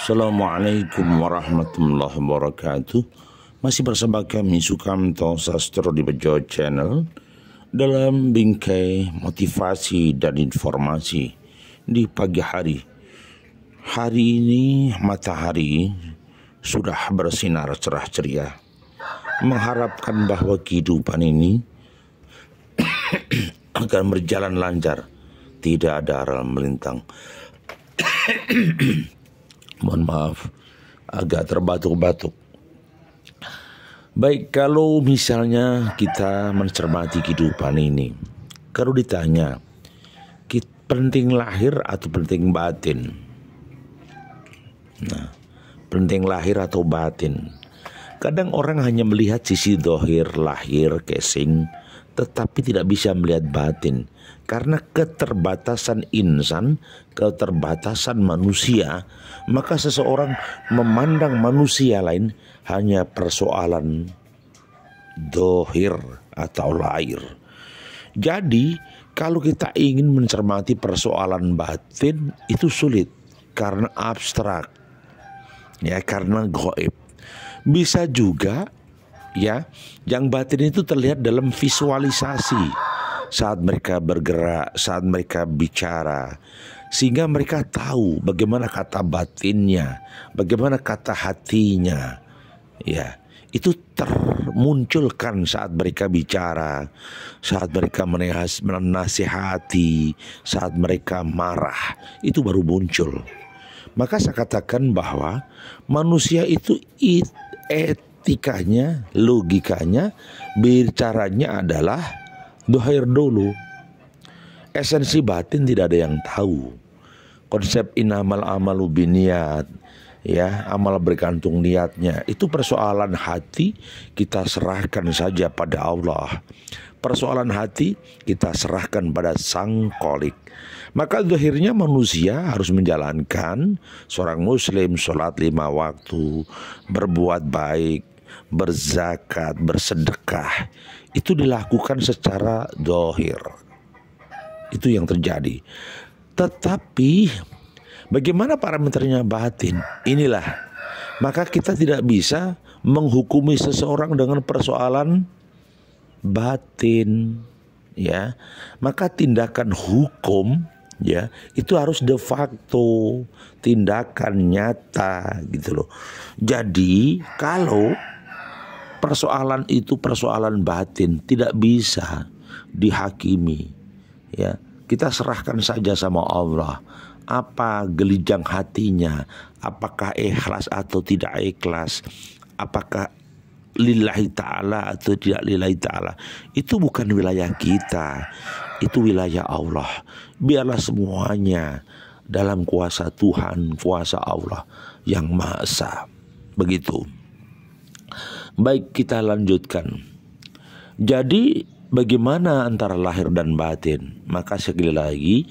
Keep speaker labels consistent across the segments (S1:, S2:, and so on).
S1: Assalamualaikum warahmatullahi wabarakatuh. Masih bersama kami Sukamto Sastro di Bejo Channel dalam bingkai motivasi dan informasi di pagi hari. Hari ini matahari sudah bersinar cerah ceria, mengharapkan bahwa kehidupan ini akan berjalan lancar, tidak ada aral melintang. Mohon maaf, agak terbatuk-batuk. Baik, kalau misalnya kita mencermati kehidupan ini, kalau ditanya penting lahir atau penting batin, nah, penting lahir atau batin, kadang orang hanya melihat sisi dohir, lahir, casing, tetapi tidak bisa melihat batin. Karena keterbatasan insan, keterbatasan manusia, maka seseorang memandang manusia lain hanya persoalan dohir atau lahir. Jadi kalau kita ingin mencermati persoalan batin itu sulit karena abstrak, ya, karena gaib. Bisa juga ya, yang batin itu terlihat dalam visualisasi saat mereka bergerak, saat mereka bicara, sehingga mereka tahu bagaimana kata batinnya, bagaimana kata hatinya. Ya, itu termunculkan saat mereka bicara, saat mereka menasihati, saat mereka marah, itu baru muncul. Maka saya katakan bahwa manusia itu etikanya, logikanya, bicaranya adalah dohir dulu. Esensi batin tidak ada yang tahu. Konsep inamal amalu biniat, ya, amal bergantung niatnya. Itu persoalan hati, kita serahkan saja pada Allah. Persoalan hati kita serahkan pada Sang Kholik. Maka zahirnya manusia harus menjalankan seorang muslim sholat 5 waktu, berbuat baik, berzakat, bersedekah. Itu dilakukan secara zahir. Itu yang terjadi. Tetapi bagaimana parameternya batin? Inilah. Maka kita tidak bisa menghukumi seseorang dengan persoalan batin, ya. Maka tindakan hukum, ya, itu harus de facto, tindakan nyata gitu loh. Jadi kalau persoalan itu persoalan batin tidak bisa dihakimi, ya. Kita serahkan saja sama Allah. Apa gelijang hatinya, apakah ikhlas atau tidak ikhlas, apakah lillahi ta'ala atau tidak lillahi ta'ala. Itu bukan wilayah kita, itu wilayah Allah. Biarlah semuanya dalam kuasa Tuhan, kuasa Allah yang Maha Esa. Begitu. Baik, kita lanjutkan. Jadi bagaimana antara lahir dan batin? Maka sekali lagi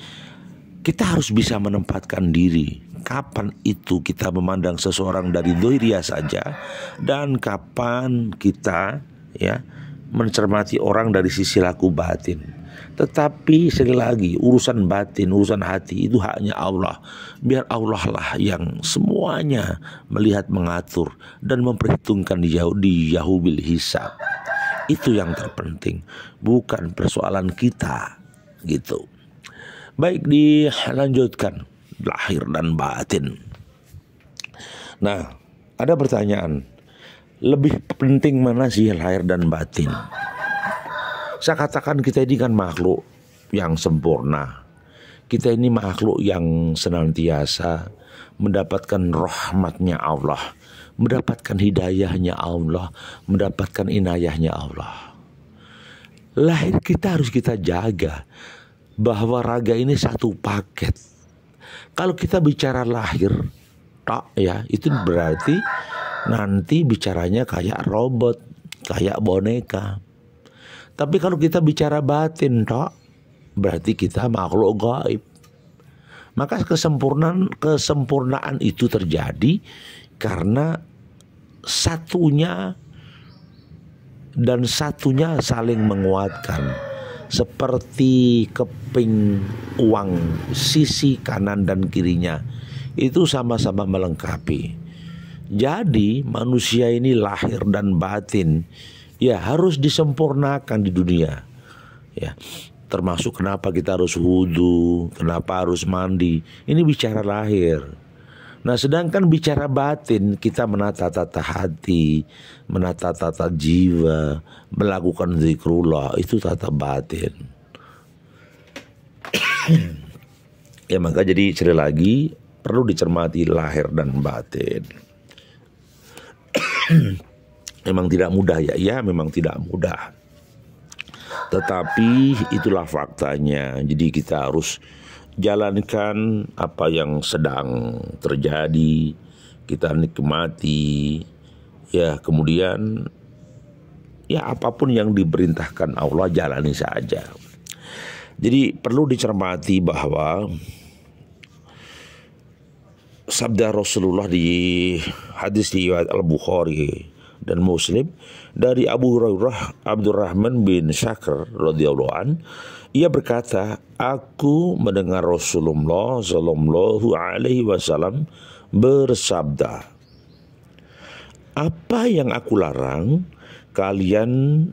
S1: kita harus bisa menempatkan diri. Kapan itu kita memandang seseorang dari dohiriyah saja, dan kapan kita, ya, mencermati orang dari sisi laku batin. Tetapi sekali lagi urusan batin, urusan hati itu haknya Allah. Biar Allah lah yang semuanya melihat, mengatur dan memperhitungkan di yahubil hisab. Itu yang terpenting, bukan persoalan kita gitu. Baik, dilanjutkan lahir dan batin. Nah, ada pertanyaan, lebih penting mana sih lahir dan batin? Saya katakan kita ini kan makhluk yang sempurna. Kita ini makhluk yang senantiasa mendapatkan rahmatnya Allah, mendapatkan hidayahnya Allah, mendapatkan inayahnya Allah. Lahir kita harus kita jaga, bahwa raga ini satu paket. Kalau kita bicara lahir, tak, ya, itu berarti nanti bicaranya kayak robot, kayak boneka. Tapi kalau kita bicara batin, tak, berarti kita makhluk gaib. Maka kesempurnaan itu terjadi karena satunya dan satunya saling menguatkan. Seperti keping uang, sisi kanan dan kirinya itu sama-sama melengkapi. Jadi manusia ini lahir dan batin ya harus disempurnakan di dunia. Ya, termasuk kenapa kita harus wudhu, kenapa harus mandi. Ini bicara lahir. Nah, sedangkan bicara batin, kita menata-tata hati, menata-tata jiwa, melakukan zikrullah, itu tata batin. Ya, maka jadi sekali lagi perlu dicermati lahir dan batin. Memang tidak mudah ya, ya memang tidak mudah. Tetapi itulah faktanya. Jadi kita harus jalankan apa yang sedang terjadi, kita nikmati, ya kemudian ya apapun yang diperintahkan Allah jalani saja. Jadi perlu dicermati bahwa sabda Rasulullah di hadis riwayat Al-Bukhari dan Muslim dari Abu Hurairah Abdurrahman bin Syakr radhiyallahu an, ia berkata, aku mendengar Rasulullah sallallahu alaihi wasallam bersabda, apa yang aku larang kalian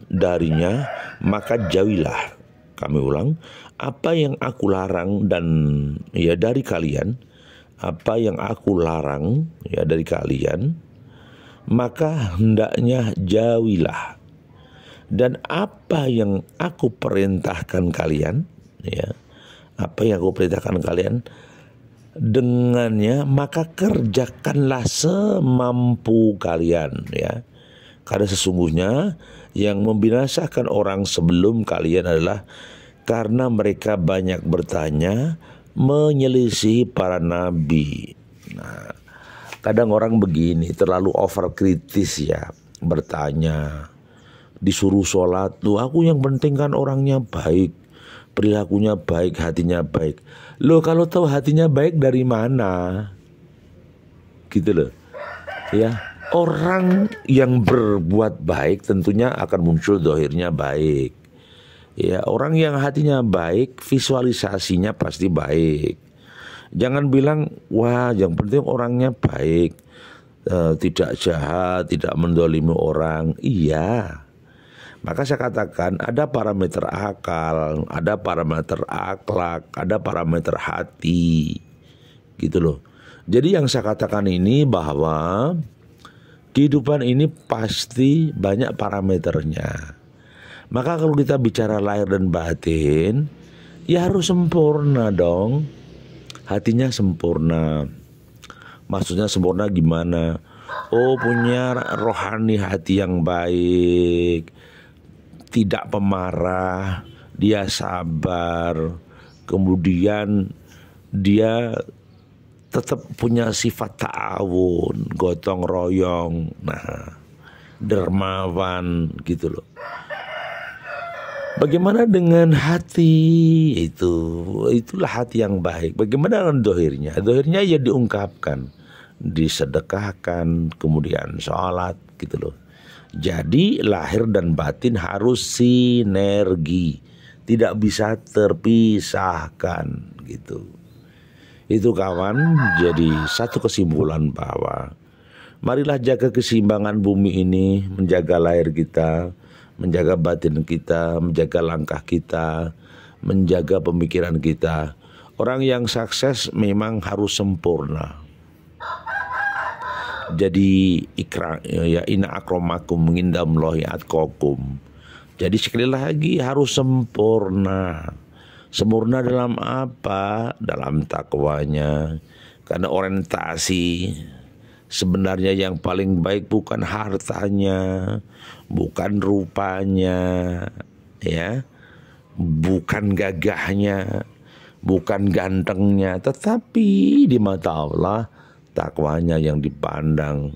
S1: darinya maka jauhilah. Kami ulang, apa yang aku larang dan ya dari kalian, apa yang aku larang ya dari kalian, maka hendaknya jauhilah. Dan apa yang aku perintahkan kalian, ya, apa yang aku perintahkan kalian, dengannya maka kerjakanlah semampu kalian, ya. Karena sesungguhnya yang membinasakan orang sebelum kalian adalah karena mereka banyak bertanya, menyelisihi para nabi. Nah, kadang orang begini terlalu overkritis ya, bertanya, disuruh sholat, tuh aku yang penting kan orangnya baik, perilakunya baik, hatinya baik. Loh kalau tahu hatinya baik dari mana? Gitu loh. Ya, orang yang berbuat baik tentunya akan muncul dohirnya baik. Ya, orang yang hatinya baik, visualisasinya pasti baik. Jangan bilang, wah yang penting orangnya baik, tidak jahat, tidak mendolimi orang. Iya. Maka saya katakan ada parameter akal, ada parameter akhlak, ada parameter hati. Gitu loh. Jadi yang saya katakan ini bahwa kehidupan ini pasti banyak parameternya. Maka kalau kita bicara lahir dan batin, ya harus sempurna dong. Hatinya sempurna. Maksudnya sempurna gimana? Oh, punya rohani hati yang baik, tidak pemarah, dia sabar, kemudian dia tetap punya sifat ta'awun, gotong royong, nah, dermawan gitu loh. Bagaimana dengan hati itu? Itulah hati yang baik. Bagaimana dengan dohirnya? Dohirnya ya diungkapkan, disedekahkan, kemudian sholat gitu loh. Jadi lahir dan batin harus sinergi, tidak bisa terpisahkan gitu. Itu kawan, jadi satu kesimpulan bahwa marilah jaga keseimbangan bumi ini, menjaga lahir kita, menjaga batin kita, menjaga langkah kita, menjaga pemikiran kita. Orang yang sukses memang harus sempurna. Jadi ya inna akramakum indallahi atqakum. Jadi sekali lagi harus sempurna. Sempurna dalam apa? Dalam takwanya. Karena orientasi sebenarnya yang paling baik bukan hartanya, bukan rupanya, ya, bukan gagahnya, bukan gantengnya, tetapi di mata Allah takwanya yang dipandang.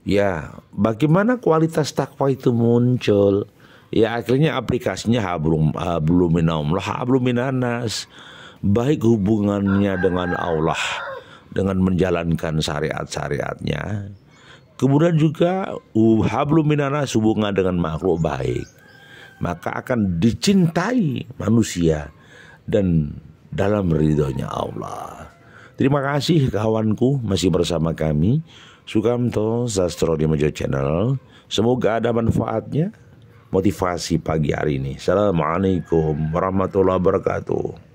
S1: Ya, bagaimana kualitas takwa itu muncul? Ya, akhirnya aplikasinya hablum minallah, hablum minannas. Baik hubungannya dengan Allah, dengan menjalankan syariat-syariatnya. Kemudian juga hablum minannas, hubungan dengan makhluk baik. Maka akan dicintai manusia dan dalam ridhonya Allah. Terima kasih kawanku masih bersama kami Sukamto Sastro di Mojo Channel. Semoga ada manfaatnya, motivasi pagi hari ini. Assalamualaikum warahmatullahi wabarakatuh.